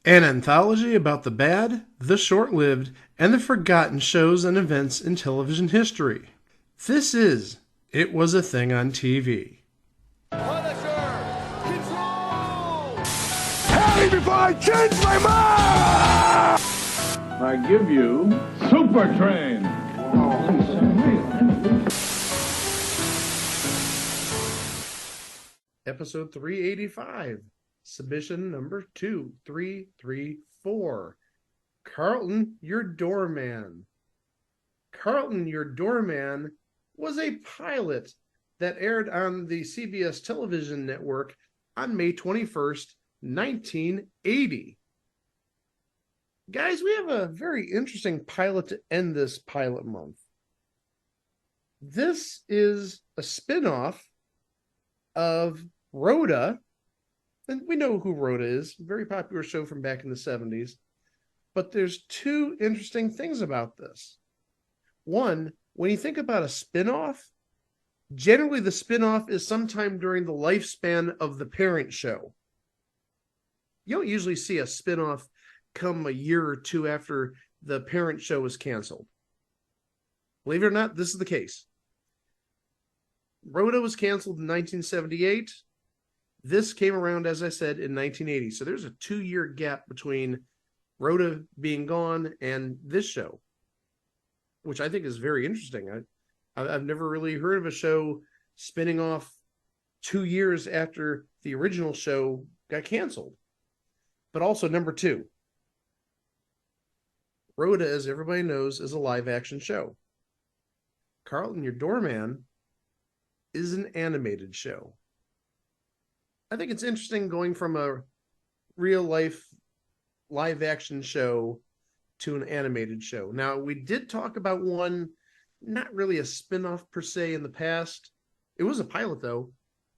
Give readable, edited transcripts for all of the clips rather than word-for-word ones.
An anthology about the bad, the short lived, and the forgotten shows and events in television history. This is It Was a Thing on TV. Punisher! Control! Tell me before I change my mind! I give you Super Train. Episode 385, submission number 2334. Carlton Your Doorman. Carlton Your Doorman was a pilot that aired on the CBS television network on May 21st, 1980. Guys, we have a very interesting pilot to end this pilot month. This is a spin-off of Rhoda, and we know who Rhoda is, very popular show from back in the 70s. But there's two interesting things about this. One, when you think about a spin-off, generally the spin-off is sometime during the lifespan of the parent show. You don't usually see a spin-off come a year or two after the parent show is canceled. Believe it or not, this is the case. Rhoda was canceled in 1978. This came around, as I said, in 1980. So there's a 2-year gap between Rhoda being gone and this show, which I think is very interesting. I've never really heard of a show spinning off 2 years after the original show got canceled. But also, number two, Rhoda, as everybody knows, is a live-action show. Carlton Your Doorman is an animated show. I think it's interesting going from a real-life live-action show to an animated show. Now, we did talk about one, not really a spin-off per se in the past. It was a pilot, though.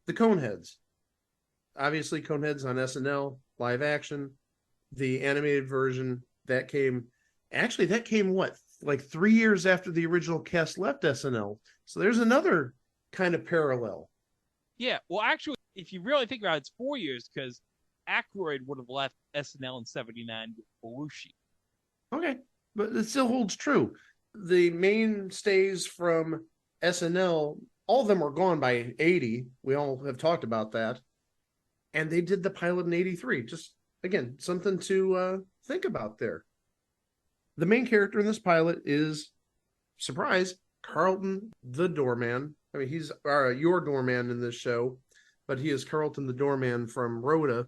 The Coneheads. Obviously, Coneheads on SNL, live action. The animated version, that came what? Like 3 years after the original cast left SNL. So there's another kind of parallel. Yeah, well, actually, if you really think about it, it's 4 years because Aykroyd would have left SNL in '79 with Belushi. Okay, but it still holds true. The mainstays from SNL, all of them are gone by 80. We all have talked about that. And they did the pilot in 83. Just, again, something to think about there. The main character in this pilot is, surprise, Carlton the Doorman. I mean, he's your doorman in this show, but he is Carlton the Doorman from Rhoda.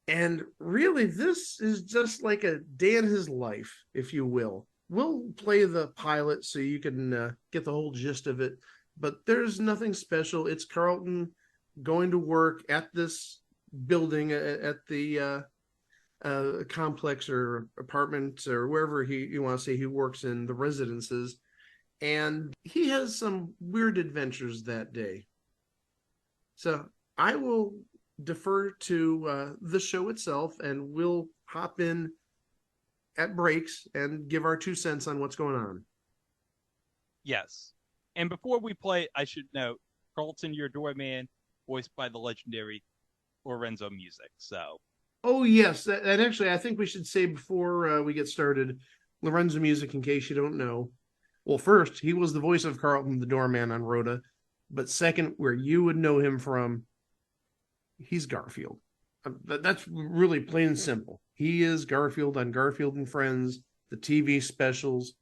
And really, this is just like a day in his life, if you will. We'll play the pilot so you can get the whole gist of it, but there's nothing special. It's Carlton going to work at this building at the complex or apartment or wherever you want to say he works in, the residences. And he has some weird adventures that day. So I will defer to the show itself, and we'll hop in at breaks and give our 2 cents on what's going on. Yes. And before we play, I should note, Carlton Your Doorman, voiced by the legendary Lorenzo Music. So. Oh, yes. And actually, I think we should say before we get started, Lorenzo Music, in case you don't know. Well, first, he was the voice of Carlton the Doorman on Rhoda. But second, where you would know him from, he's Garfield. That's really plain and simple. He is Garfield on Garfield and Friends, the TV specials.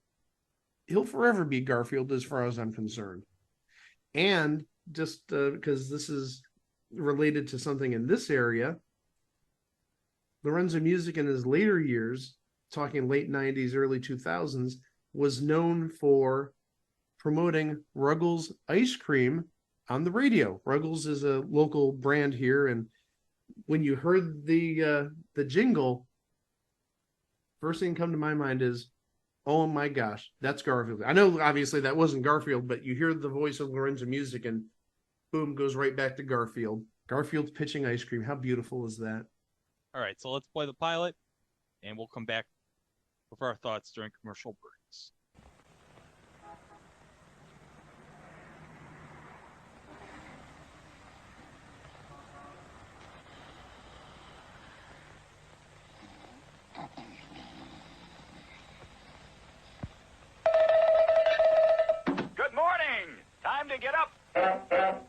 He'll forever be Garfield as far as I'm concerned. And just because this is related to something in this area, Lorenzo Music in his later years, talking late 90s, early 2000s, was known for promoting Ruggles ice cream on the radio. Ruggles is a local brand here, and when you heard the jingle, first thing come to my mind is, oh my gosh, that's Garfield. I know obviously that wasn't Garfield, but you hear the voice of Lorenzo Music and boom, goes right back to Garfield. Garfield's pitching ice cream. How beautiful is that? All right, so let's play the pilot, and we'll come back with our thoughts during commercial breaks.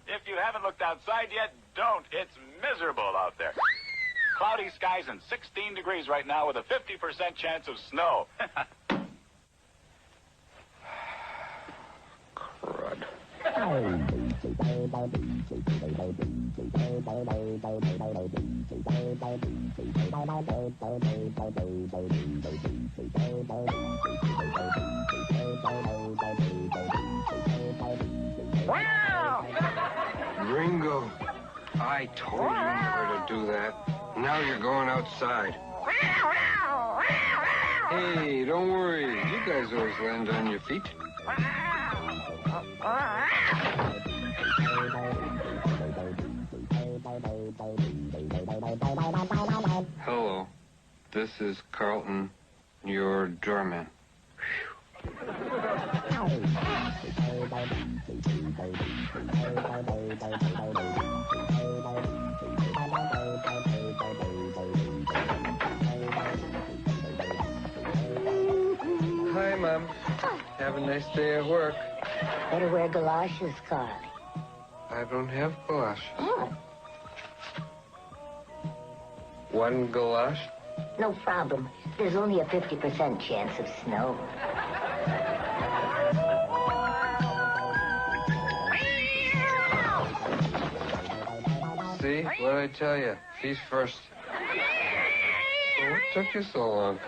If you haven't looked outside yet, don't. It's miserable out there. Cloudy skies and 16 degrees right now with a 50% chance of snow. Crud. Ringo, I told you never to do that. Now you're going outside. Hey, don't worry. You guys always land on your feet. Hello, this is Carlton, your doorman. Hi, Mom. Have a nice day at work. Better wear galoshes, Carly. I don't have galoshes. Oh, One galosh? no problem. There's only a 50% chance of snow. See? What'd I tell you? Feet first. Well, what took you so long?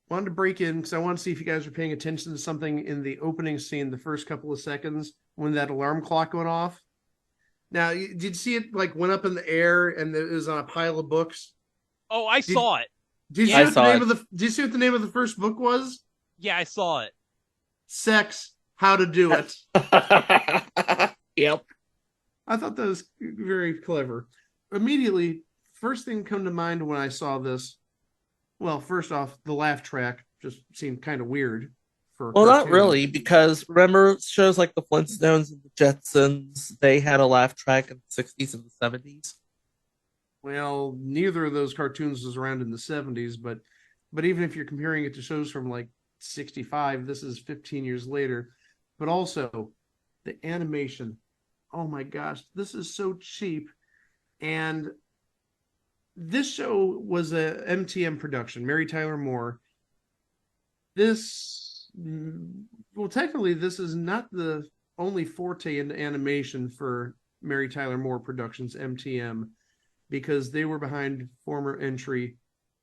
Wanted to break in because I want to see if you guys are paying attention to something in the opening scene, the first couple of seconds when that alarm clock went off. Now, did you see it like went up in the air and it was on a pile of books? Oh, I saw it. Did you see what the name of the? Did you see what the name of the first book was? Yeah, I saw it. Sex, How to Do It. Yep. I thought that was very clever. Immediately, first thing come to mind when I saw this. Well, first off, the laugh track just seemed kind of weird. Well, not really, because remember shows like the Flintstones and the Jetsons, they had a laugh track in the 60s and the 70s. Well, neither of those cartoons was around in the 70s, but even if you're comparing it to shows from like 65, this is 15 years later. But also, the animation. Oh my gosh, this is so cheap. And this show was a MTM production, Mary Tyler Moore. Well, technically, this is not the only forte into animation for Mary Tyler Moore Productions, MTM, because they were behind former entry,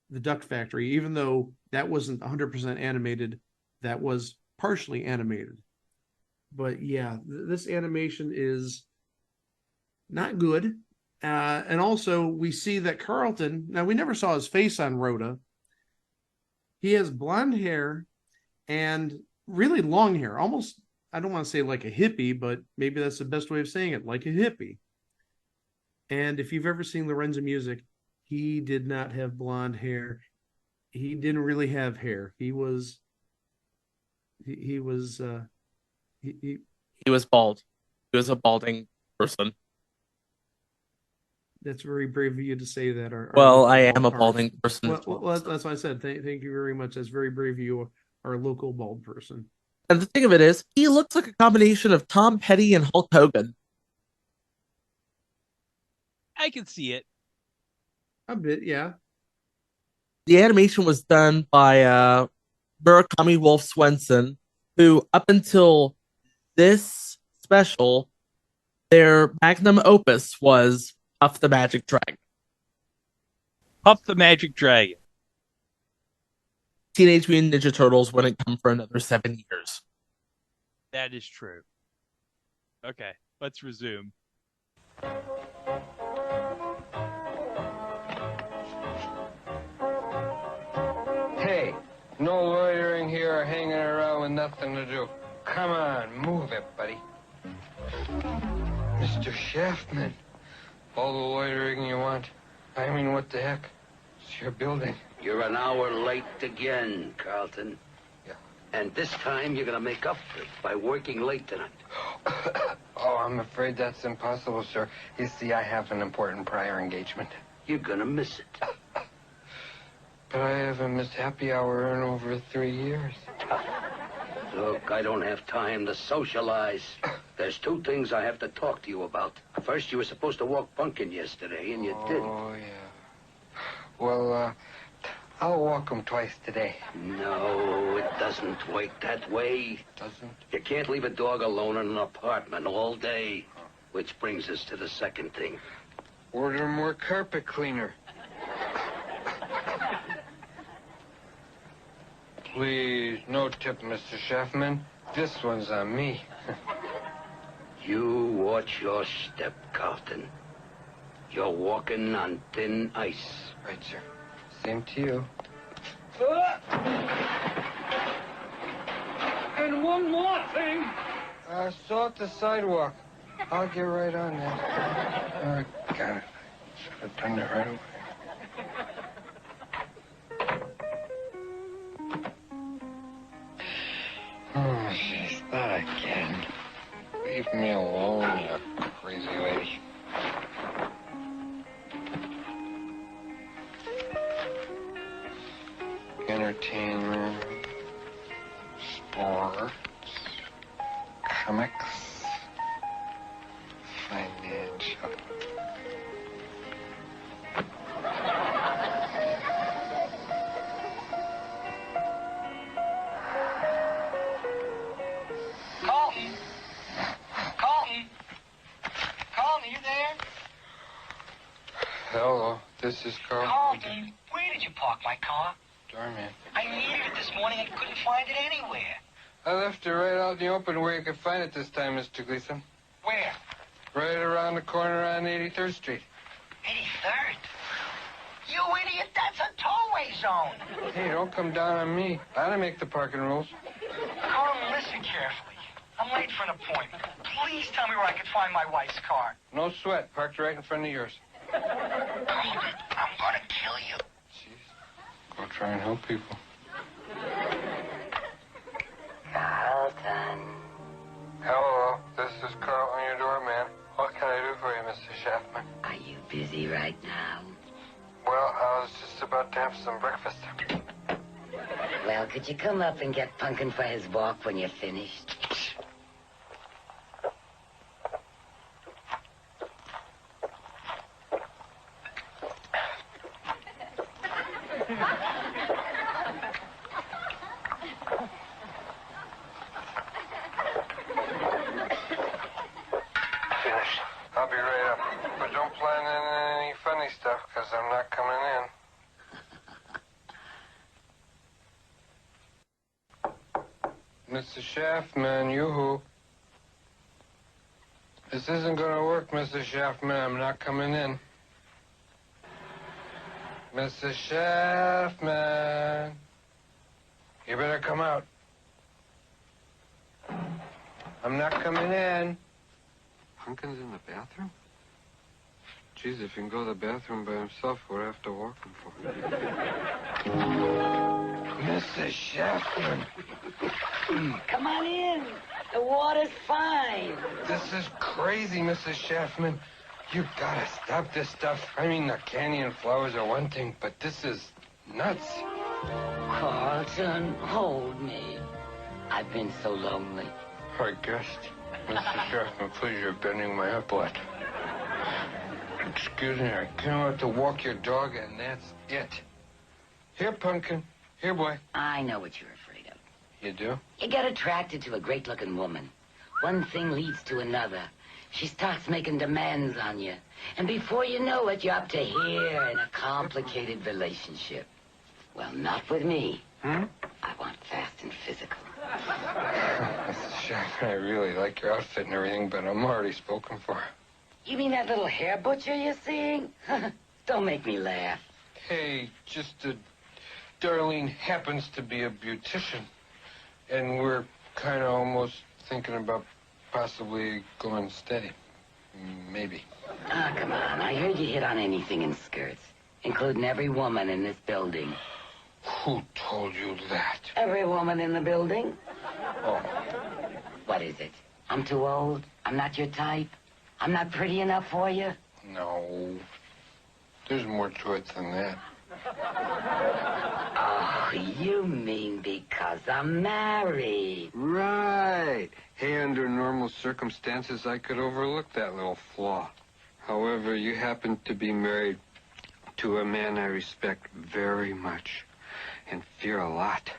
The Duck Factory, even though that wasn't 100% animated, that was partially animated. But yeah, this animation is not good. And also, we see that Carlton, now we never saw his face on Rhoda. He has blonde hair and really long hair, almost, I don't want to say like a hippie, but maybe that's the best way of saying it, like a hippie. And if you've ever seen Lorenzo Music, he did not have blonde hair. He didn't really have hair. He was bald. He was a balding person. That's very brave of you to say that. Well, I am a balding person. Well, that's what I said. Thank you very much. That's very brave of you, our local bald person. And the thing of it is, he looks like a combination of Tom Petty and Hulk Hogan. I can see it. A bit, yeah. the animation was done by Murakami Wolf Swenson, who up until this special, their magnum opus was Puff the Magic Dragon. Puff the Magic Dragon. Teenage Mutant Ninja Turtles wouldn't come for another 7 years. That is true. Okay, let's resume. Hey, no loitering here or hanging around with nothing to do. Come on, move it, buddy. Mr. Shaftman, all the loitering you want. I mean, what the heck? It's your building. You're an hour late again, Carlton. Yeah. And this time you're gonna make up for it by working late tonight. Oh, I'm afraid that's impossible, sir. You see, I have an important prior engagement. You're gonna miss it. But I haven't missed happy hour in over 3 years. Look, I don't have time to socialize. There's 2 things I have to talk to you about. First, you were supposed to walk Pumpkin yesterday, and you didn't. Oh, yeah. Well, I'll walk him twice today. No, it doesn't work that way. Doesn't? You can't leave a dog alone in an apartment all day. Which brings us to the second thing. Order more carpet cleaner. Please, no tip, Mr. Shaftman. This one's on me. You watch your step, Carlton. You're walking on thin ice. Right, sir. Same to you. And one more thing. Salt the sidewalk. I'll get right on that. Got it. Should have done it right away. Oh, jeez, not again. Leave me alone, you crazy lady. Entertainment, sports, comics, financial. Carlton? Carlton? Carlton, you there? Hello, this is Carl. Carlton, where did you park my car? Doorman. I needed it this morning and couldn't find it anywhere. I left it right out in the open where you could find it this time, Mr. Gleason. Where? Right around the corner on 83rd Street. 83rd? You idiot, that's a tollway zone. Hey, don't come down on me. I don't make the parking rules. Carlton, listen carefully. I'm late for an appointment. Please tell me where I can find my wife's car. No sweat. Parked right in front of yours. Carlton, I'm gonna kill you. Jeez. Go try and help people. Carlton. Hello, this is Carlton Your Doorman. What can I do for you, Mr. Shaftman? Are you busy right now? Well, I was just about to have some breakfast. Well, could you come up and get Punkin for his walk when you're finished? Finished. I'll be right up. But don't plan in any funny stuff, because I'm not coming in. Mr. Shaftman, yoo-hoo. This isn't gonna work, Mr. Shaftman. I'm not coming in. Mr. Shaftman. You better come out. I'm not coming in. Pumpkin's in the bathroom? Geez, if he can go to the bathroom by himself, we'll have to walk him for it. Mr. Shaftman. Come on in. The water's fine. This is crazy, Mrs. Shaftman. You gotta stop this stuff. I mean, the candy and flowers are one thing, but this is nuts. Carlton, hold me. I've been so lonely. I guessed. Mr. Shaftman, please, you're bending my apple. Excuse me, I came out to walk your dog, and that's it. Here, Pumpkin. Here, boy. I know what you're afraid of. You do? You get attracted to a great-looking woman. One thing leads to another. She starts making demands on you. And before you know it, you're up to here in a complicated relationship. Well, not with me. Hmm? I want fast and physical. Mrs. Sharp, I really like your outfit and everything, but I'm already spoken for. You mean that little hair butcher you're seeing? Don't make me laugh. Hey, Darlene happens to be a beautician. And we're kind of almost thinking about possibly going steady. Maybe. Ah, come on. I heard you hit on anything in skirts, including every woman in this building. Who told you that? Every woman in the building? Oh. What is it? I'm too old? I'm not your type? I'm not pretty enough for you? No. There's more to it than that. Oh, you mean because I'm married? Right. Hey, under normal circumstances, I could overlook that little flaw. However, you happen to be married to a man I respect very much and fear a lot.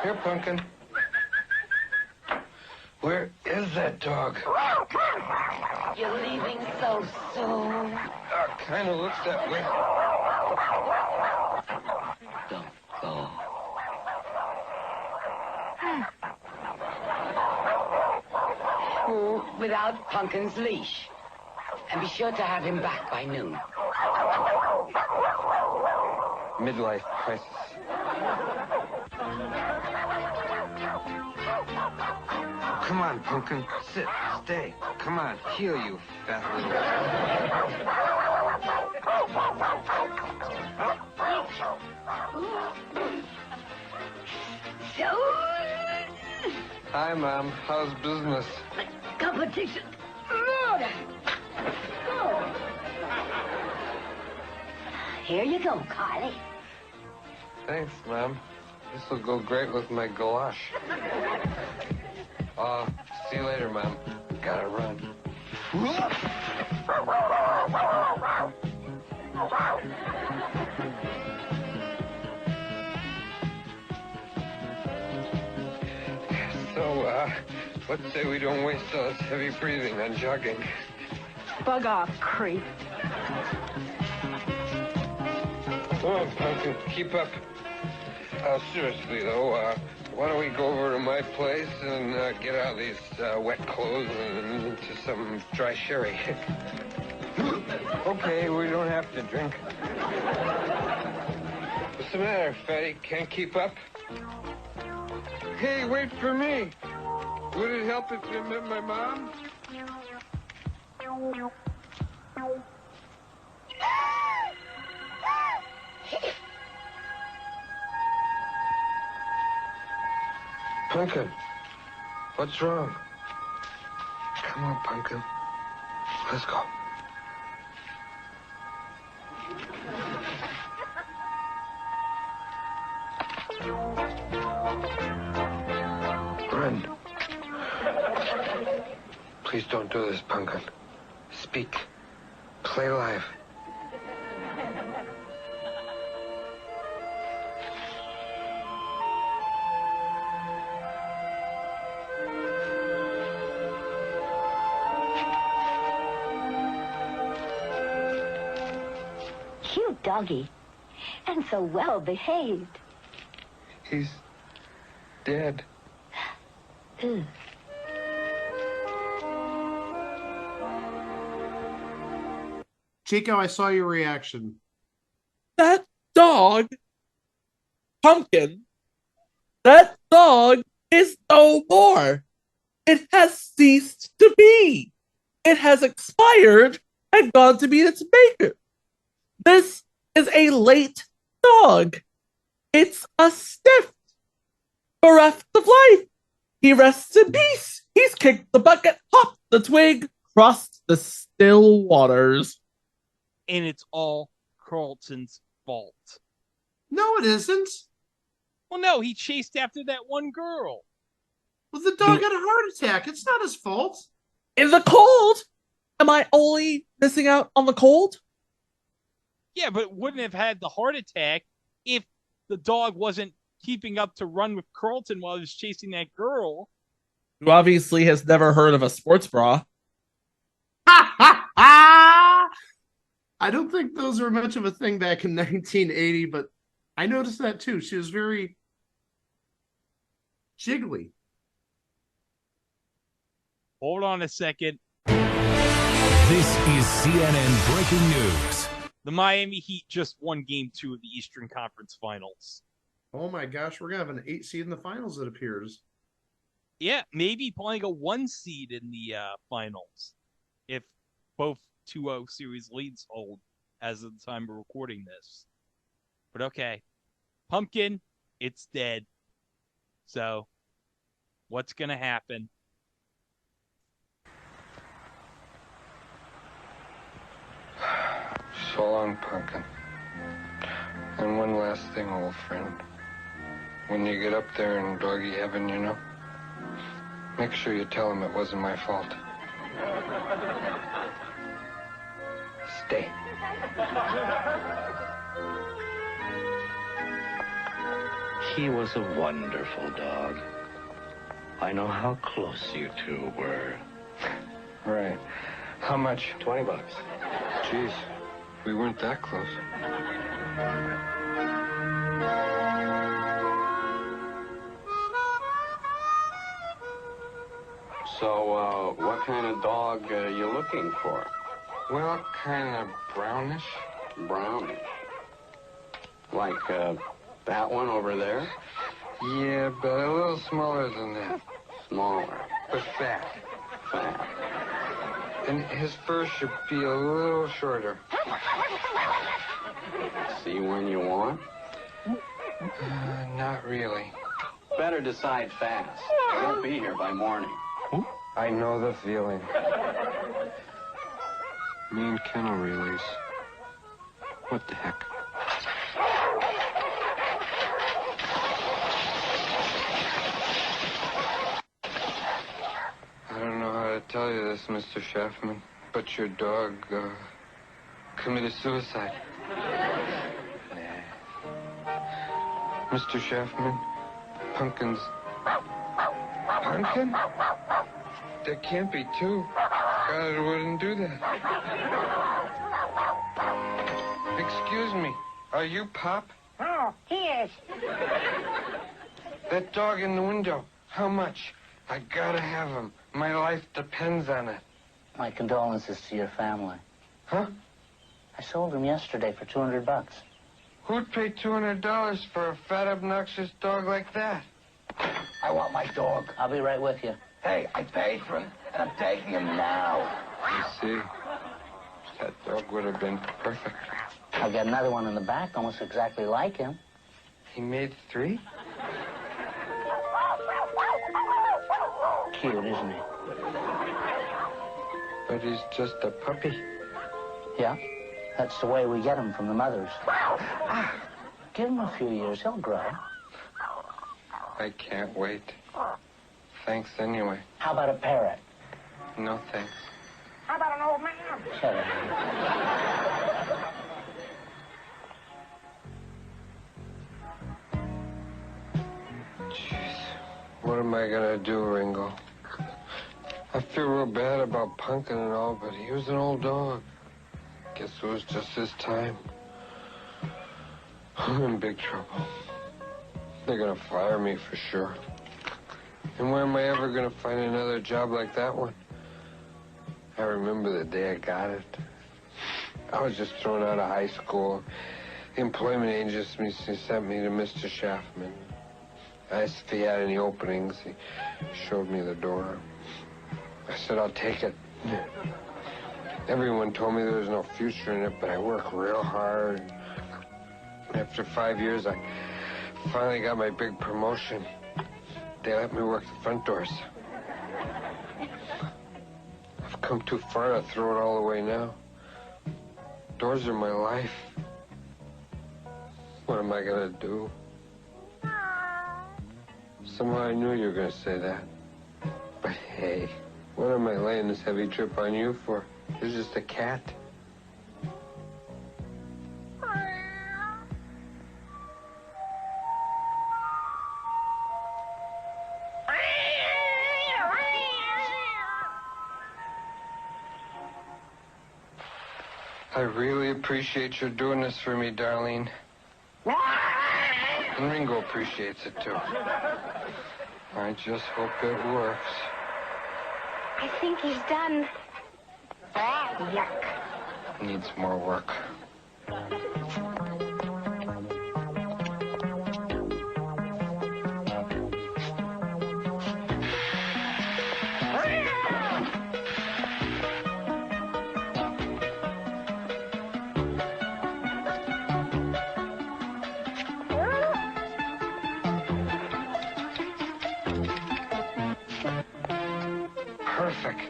Here, Pumpkin. Where is that dog? You're leaving so soon. Kind of looks that way. Don't go. Without Pumpkin's leash. And be sure to have him back by noon. Midlife crisis. Come on, Pumpkin. Sit. Stay. Come on. Heel, you fat little... Hi, Mom. How's business? Competition. Here you go, Carly. Thanks, Mom. This will go great with my goulash. See you later, Mom. Gotta run. So, let's say we don't waste all this heavy breathing on jogging. Bug off, creep. Come on, Pumpkin. Keep up. Seriously, though, why don't we go over to my place and get out of these wet clothes and into some dry sherry? Okay, we don't have to drink. What's the matter, fatty? Can't keep up? Hey, wait for me. Would it help if you met my mom? Pumpkin, what's wrong? Come on, Pumpkin. Let's go. Run. Please don't do this, Pumpkin. Speak. Play live. Cute doggy. And so well behaved. He's dead. Ugh. Chico, I saw your reaction. That dog, Pumpkin, that dog is no more. It has ceased to be. It has expired and gone to meet its maker. This is a late dog. It's a stiff, bereft of life. He rests in peace. He's kicked the bucket, hopped the twig, crossed the still waters. And it's all Carlton's fault. No, it isn't. Well, no, he chased after that one girl. Well, the dog had a heart attack. It's not his fault. In the cold? Am I only missing out on the cold? Yeah, but wouldn't have had the heart attack if the dog wasn't keeping up to run with Carlton while he was chasing that girl. Who obviously has never heard of a sports bra. I don't think those were much of a thing back in 1980, but I noticed that too. She was very jiggly. Hold on a second. This is CNN breaking news. The Miami Heat just won Game 2 of the Eastern Conference Finals. Oh my gosh, we're going to have an 8 seed in the finals, it appears. Yeah, maybe playing a 1 seed in the finals if both 2-0 series leads hold as of the time of recording this. But okay. Pumpkin, it's dead. So, what's going to happen? So long, Pumpkin. And one last thing, old friend. When you get up there in doggy heaven, you know, make sure you tell him it wasn't my fault. Stay. He was a wonderful dog. I know how close you two were. Right. How much? $20. Jeez, we weren't that close. So, what kind of dog are you looking for? Well, kind of brownish. Brownish. Like, that one over there? Yeah, but a little smaller than that. Smaller. But fat. Fat. And his fur should be a little shorter. See when you want? Not really. Better decide fast. I won't be here by morning. I know the feeling. Me and kennel release. What the heck? I don't know how to tell you this, Mr. Schaffman, but your dog, committed suicide. Mr. Schaffman, Pumpkin's... Pumpkin? There can't be two. God wouldn't do that. Excuse me, are you Pop? Oh, he is. That dog in the window, how much? I gotta have him. My life depends on it. My condolences to your family. Huh? I sold him yesterday for $200. Who'd pay $200 for a fat, obnoxious dog like that? I want my dog. I'll be right with you. Hey, I paid for him, and I'm taking him now. You see, that dog would have been perfect. I've got another one in the back, almost exactly like him. He made 3? Cute, isn't he? But he's just a puppy. Yeah, that's the way we get him from the mothers. Give him a few years, he'll grow. I can't wait. Thanks anyway. How about a parrot? No thanks. How about an old man? Shut up. Jeez, what am I gonna do, Ringo? I feel real bad about Pumpkin and all, but he was an old dog. Guess it was just his time. I'm in big trouble. They're gonna fire me for sure. And where am I ever gonna find another job like that one? I remember the day I got it. I was just thrown out of high school. The employment agency sent me to Mr. Schaffman. I asked if he had any openings. He showed me the door. I said, I'll take it. Everyone told me there was no future in it, but I worked real hard. After 5 years, I finally got my big promotion. They let me work the front doors. I've come too far to throw it all away now. Doors are my life. What am I gonna do? Somehow I knew you were gonna say that. But hey, what am I laying this heavy trip on you for? You're just a cat. I really appreciate your doing this for me, Darlene. And Ringo appreciates it, too. I just hope it works. I think he's done. Yuck. Needs more work. Perfect.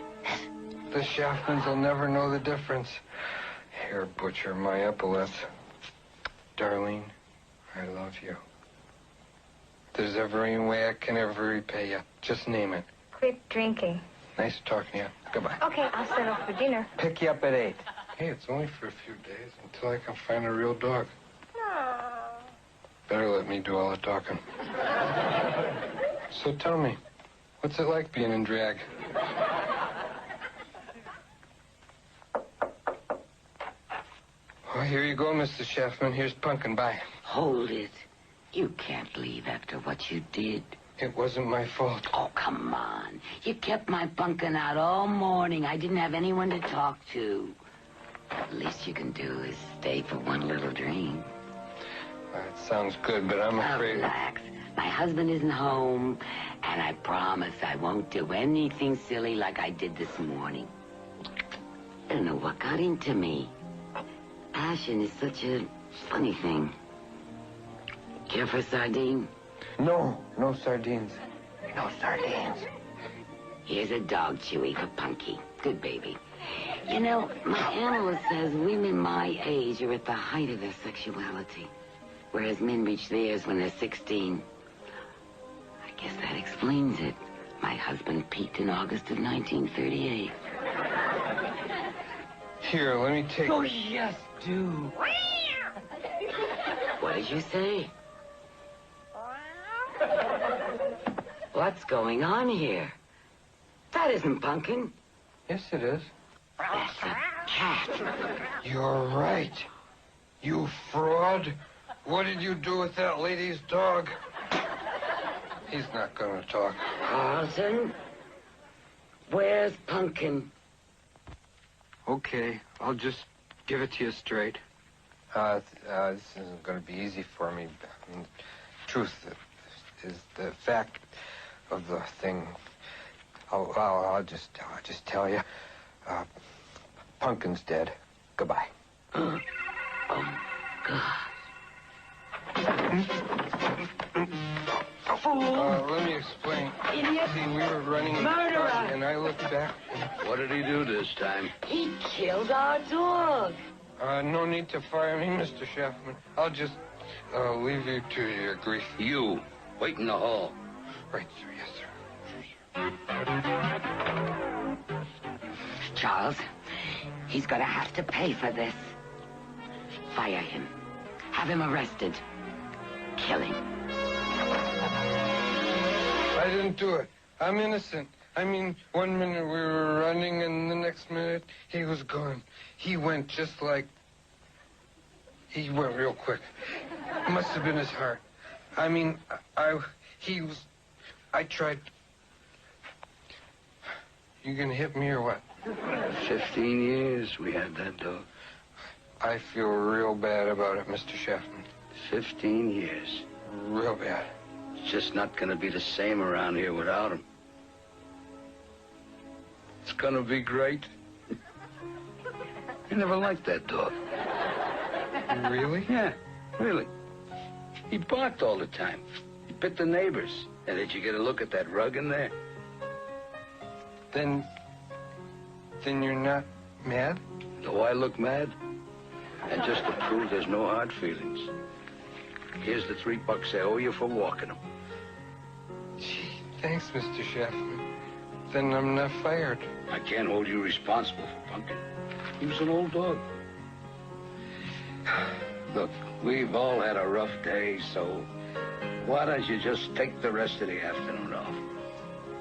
The Shaftmans will never know the difference. Here, butcher my epaulets. Darlene, I love you. If there's ever any way I can ever repay you, just name it. Quit drinking. Nice talking to you. Goodbye. Okay, I'll settle for dinner. Pick you up at 8. Hey, it's only for a few days until I can find a real dog. Better let me do all the talking. So tell me, what's it like being in drag? Oh, here you go, Mr. Shaftman. Here's Punkin. Bye. Hold it. You can't leave after what you did. It wasn't my fault. Oh, come on. You kept my bunkin' out all morning. I didn't have anyone to talk to. The least you can do is stay for one little drink. That sounds good, but I'm afraid... Relax. My husband isn't home, and I promise I won't do anything silly like I did this morning. I don't know what got into me. Passion is such a funny thing. Care for a sardine? No sardines. No sardines. Here's a dog chewy for Punky. Good baby. You know, my analyst says women my age are at the height of their sexuality, whereas men reach theirs when they're 16. I guess that explains it. My husband peaked in August of 1938. Here, let me take... Oh, yes, do. What did you say? What's going on here? That isn't Punkin. Yes, it is. That's a cat. You're right. You fraud. What did you do with that lady's dog? He's not gonna talk. Carlton, where's Punkin? Okay, I'll just give it to you straight. This isn't gonna be easy for me. I mean, truth is the fact of the thing. I'll just tell you. Punkin's dead. Goodbye. Oh, God. Let me explain. Idiot. See, we were running in the Murderer. car, and I looked back. What did he do this time? He killed our dog. No need to fire me, Mr. Shaftman. I'll just leave you to your grief. You. Wait in the hall. Right, sir. Yes, sir. Charles, he's gonna have to pay for this. Fire him. Have him arrested. Kill him. I didn't do it. I'm innocent. I mean, 1 minute we were running, and the next minute he was gone. He went just like... He went real quick. It must have been his heart. I mean, I tried... You gonna hit me or what? 15 years we had that dog. I feel real bad about it, Mr. Shaftman. 15 years. Real bad. It's just not gonna be the same around here without him. It's gonna be great. I never liked that dog. Really? Yeah, really. He barked all the time. He bit the neighbors. And did you get a look at that rug in there? Then you're not mad? Do I look mad? And just to prove there's no hard feelings, here's the $3 I owe you for walking him. Gee, thanks, Mr. Shaftman. Then I'm not fired. I can't hold you responsible for Punkin. He was an old dog. Look, we've all had a rough day, so why don't you just take the rest of the afternoon off?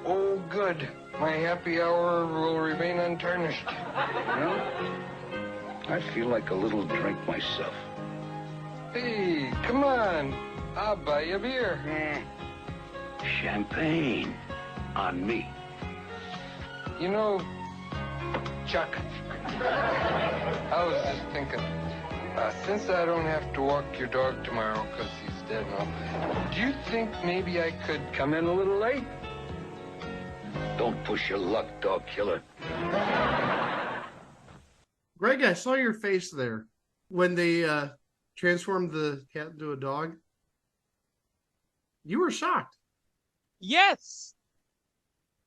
Oh, good. My happy hour will remain untarnished. Well, I feel like a little drink myself. Hey, come on. I'll buy you a beer. Champagne. On me. You know, Chuck, I was just thinking, since I don't have to walk your dog tomorrow because he's dead and all, do you think maybe I could come in a little late? Don't push your luck, dog killer. Greg, I saw your face there when they transformed the cat into a dog. You were shocked. Yes.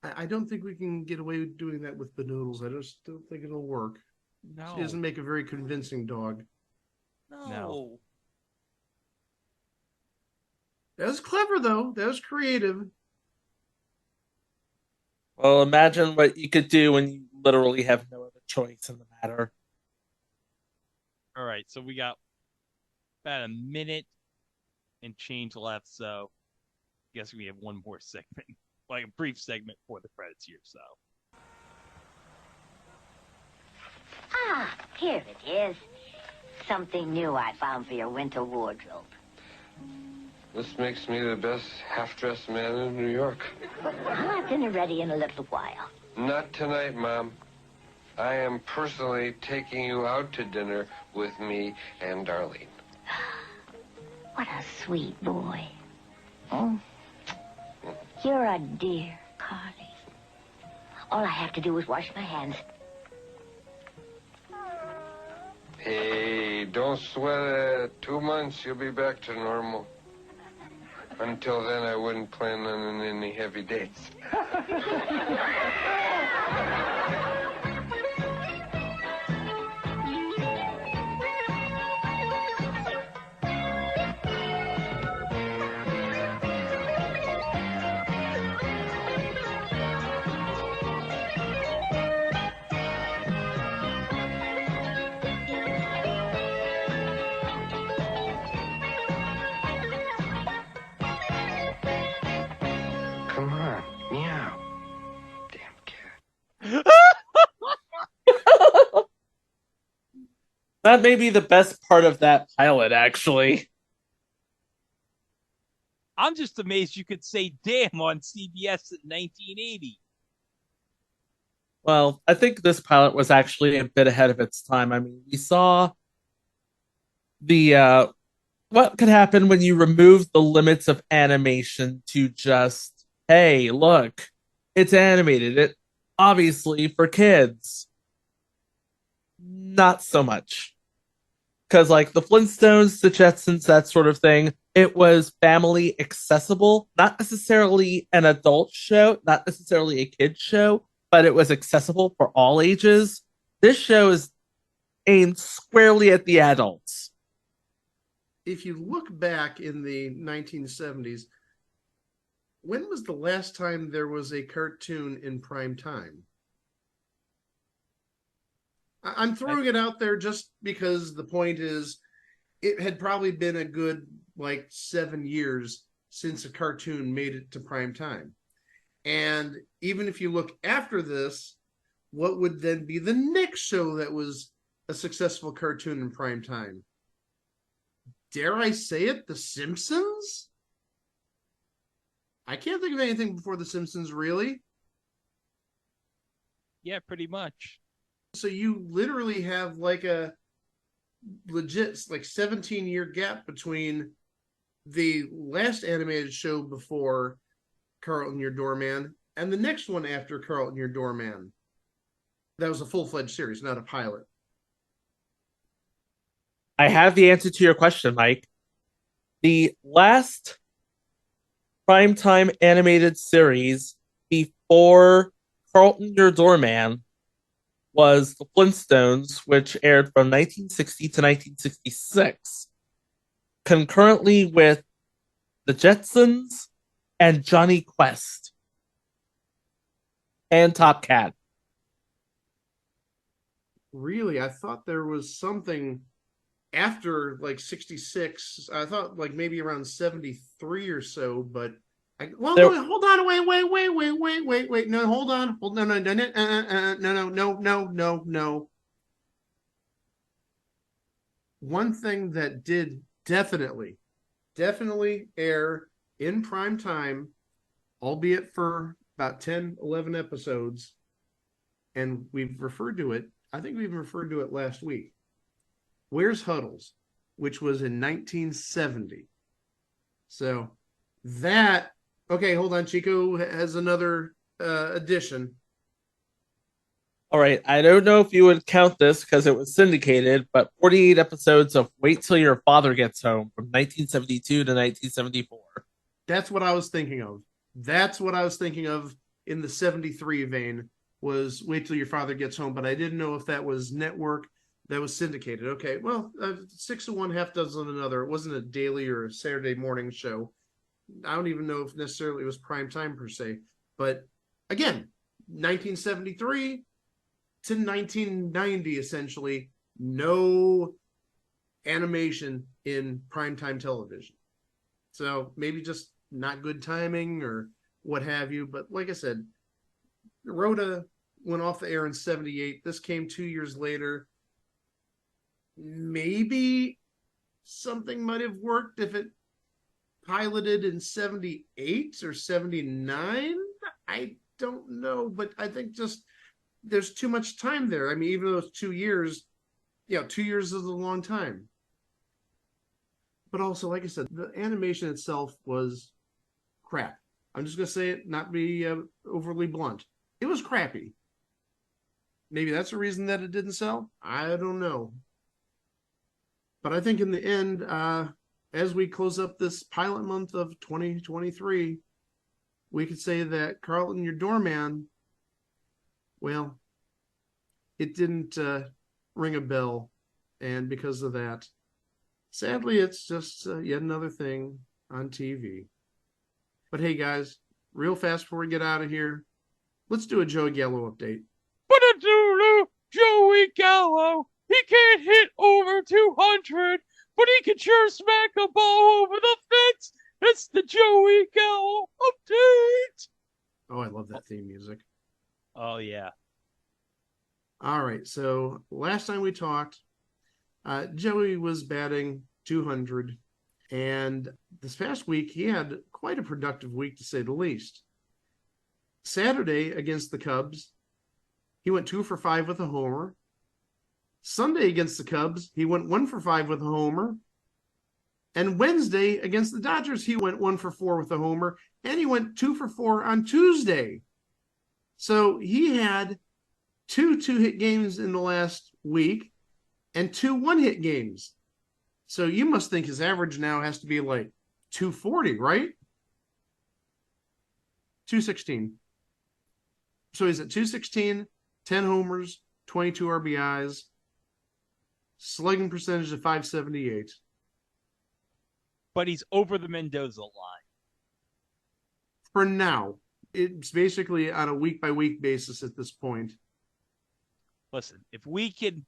I don't think we can get away with doing that with Benoodles. I just don't think it'll work. No. She doesn't make a very convincing dog. No. That was clever, though. That was creative. Well, imagine what you could do when you literally have no other choice in the matter. All right, so we got about a minute and change left, so I guess we have one more segment, like a brief segment for the credits here. So, Ah, here it is. Something new I found for your winter wardrobe. This makes me the best half-dressed man in New York. I'll have dinner ready in a little while. Not tonight, Mom. I am personally taking you out to dinner with me and Darlene. What a sweet boy. Oh, you're a dear, Carly. All I have to do is wash my hands. Hey, don't sweat it. 2 months, you'll be back to normal. Until then, I wouldn't plan on any heavy dates. Come on, meow. Damn cat. That may be the best part of that pilot, actually. I'm just amazed you could say "damn" on CBS in 1980. Well, I think this pilot was actually a bit ahead of its time. I mean, we saw the what could happen when you remove the limits of animation to just, hey, look, it's animated. It obviously for kids. Not so much. Because like the Flintstones, the Jetsons, that sort of thing, it was family accessible, not necessarily an adult show, not necessarily a kid show, but it was accessible for all ages. This show is aimed squarely at the adults. If you look back in the 1970s, when was the last time there was a cartoon in prime time? I'm throwing it out there just because the point is it had probably been a good 7 years since a cartoon made it to prime time. And even if you look after this, what would then be the next show that was a successful cartoon in prime time? Dare I say it? The Simpsons? I can't think of anything before The Simpsons, really. Yeah, pretty much. So you literally have a legit 17-year gap between the last animated show before Carlton Your Doorman and the next one after Carlton Your Doorman. That was a full-fledged series, not a pilot. I have the answer to your question, Mike. The last primetime animated series before Carlton Your Doorman was The Flintstones, which aired from 1960 to 1966, concurrently with The Jetsons and Johnny Quest and Top Cat. Really? I thought there was something after 66. I thought maybe around 73 or so, but hold on, wait. No, hold on. No. one thing that did definitely air in prime time, albeit for about 10, 11 episodes, and we've referred to it, I think we even referred to it last week. Where's Huddles, which was in 1970. So that, okay, hold on. Chico has another addition. All right, I don't know if you would count this because it was syndicated, but 48 episodes of Wait Till Your Father Gets Home from 1972 to 1974. That's what I was thinking of. That's what I was thinking of in the 73 vein, was Wait Till Your Father Gets Home, but I didn't know if that was network, that was syndicated. Okay, well, 6 of one, half dozen of another. It wasn't a daily or a Saturday morning show. I don't even know if necessarily it was prime time per se. But again, 1973 to 1990, essentially, no animation in primetime television. So maybe just not good timing or what have you. But like I said, Rhoda went off the air in 78. This came 2 years later. Maybe something might have worked if it piloted in 78 or 79. I don't know, but I think just there's too much time there. I mean, even though it's 2 years, 2 years is a long time. But also, like I said, the animation itself was crap. I'm just going to say it, not be overly blunt. It was crappy. Maybe that's the reason that it didn't sell. I don't know. But I think in the end, as we close up this pilot month of 2023, we could say that Carlton Your Doorman, well, it didn't ring a bell. And because of that, sadly, it's just yet another thing on TV. But hey, guys, real fast before we get out of here, let's do a Joey Gallo update. But a doodle, Joey Gallo. He can't hit over 200, but he can sure smack a ball over the fence. It's the Joey Gallo update. Oh, I love that theme music. Oh, yeah. All right, so last time we talked, Joey was batting 200, and this past week he had quite a productive week, to say the least. Saturday against the Cubs, he went 2 for 5 with a homer. Sunday against the Cubs, he went 1 for 5 with a homer. And Wednesday against the Dodgers, he went 1 for 4 with a homer, and he went 2 for 4 on Tuesday. So he had 2 2-hit games in the last week and 2 1-hit games. So you must think his average now has to be like 240, right? 216. So he's at 216, 10 homers, 22 RBIs, slugging percentage of 578. But he's over the Mendoza line. For now. It's basically on a week-by-week basis at this point. Listen, if we can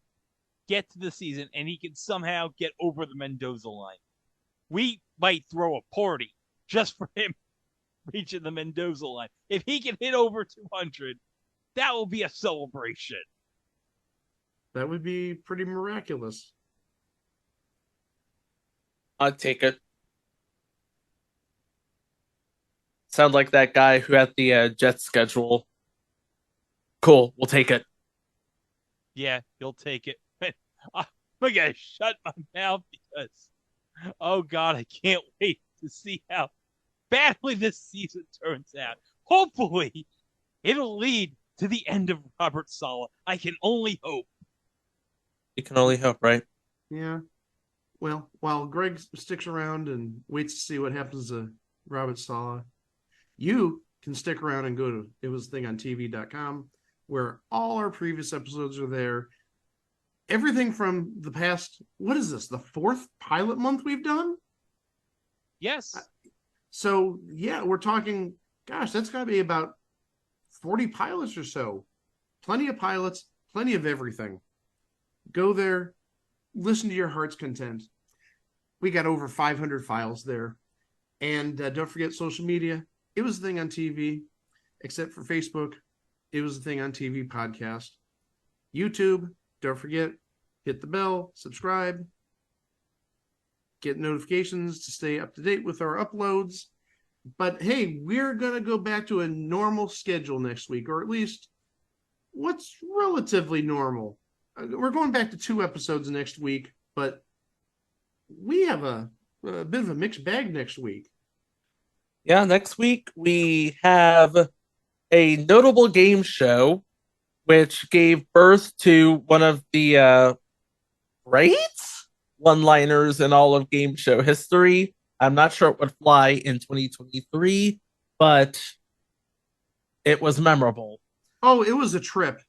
get to the season and he can somehow get over the Mendoza line, we might throw a party just for him reaching the Mendoza line. If he can hit over 200, that will be a celebration. That would be pretty miraculous. I'd take it. Sound like that guy who had the Jets schedule. Cool, we'll take it. Yeah, he'll take it. I'm going to shut my mouth because, oh God, I can't wait to see how badly this season turns out. Hopefully, it'll lead to the end of Robert Saleh. I can only hope. You can only hope, right? Yeah. Well, while Greg sticks around and waits to see what happens to Robert Saleh, you can stick around and go to itwasthingontv.com, where all our previous episodes are there. Everything from the past, what is this, the 4th pilot month we've done? Yes. So, yeah, we're talking, gosh, that's got to be about 40 pilots or so. Plenty of pilots, plenty of everything. Go there, listen to your heart's content. We got over 500 files there. And don't forget social media. It Was a Thing on TV, except for Facebook. It Was a Thing on TV podcast. YouTube, don't forget, hit the bell, subscribe. get notifications to stay up to date with our uploads. But hey, we're going to go back to a normal schedule next week, or at least what's relatively normal. We're going back to 2 episodes next week, but we have a bit of a mixed bag next week. Yeah, next week we have a notable game show, which gave birth to one of the great one-liners in all of game show history. I'm not sure it would fly in 2023, but it was memorable. Oh, it was a trip.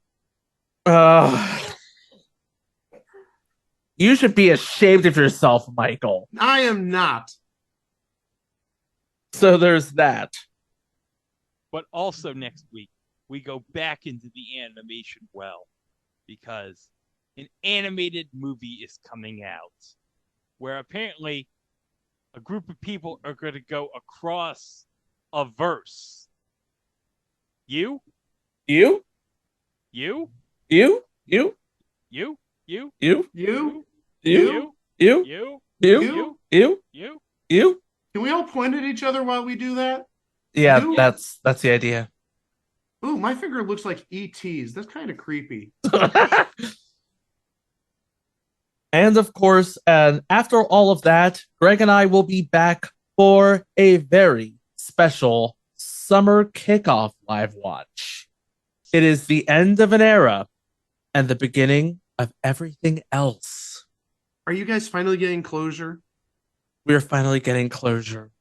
You should be ashamed of yourself, Michael. I am not. So there's that. But also next week, we go back into the animation well, because an animated movie is coming out where apparently a group of people are going to go across a verse. You? You? You? You? You? You? You? You? You? You? You? You? You? You? You? You? You? Can we all point at each other while we do that? Yeah, You? that's the idea. Ooh, my finger looks like ET's. That's kind of creepy. And of course, after all of that, Greg and I will be back for a very special summer kickoff live watch. It is the end of an era and the beginning of everything else. Are you guys finally getting closure? We're finally getting closure.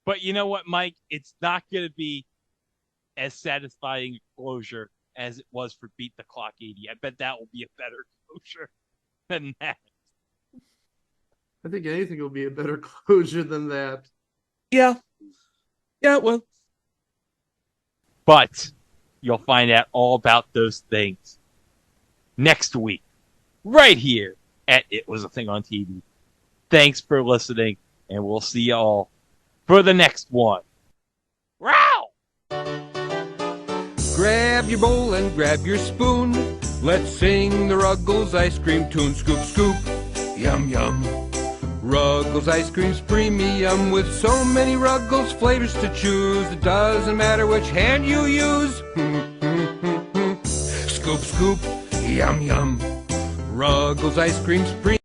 But you know what, Mike? It's not going to be as satisfying a closure as it was for Beat the Clock 80. I bet that will be a better closure than that. I think anything will be a better closure than that. Yeah. Yeah, well. But you'll find out all about those things next week, right here at It Was a Thing on TV. Thanks for listening, and we'll see y'all for the next one. Row! Grab your bowl and grab your spoon. Let's sing the Ruggles ice cream tune. Scoop, scoop, yum, yum. Ruggles ice cream's premium with so many Ruggles flavors to choose. It doesn't matter which hand you use. Scoop, scoop, yum, yum. Ruggles ice cream's premium.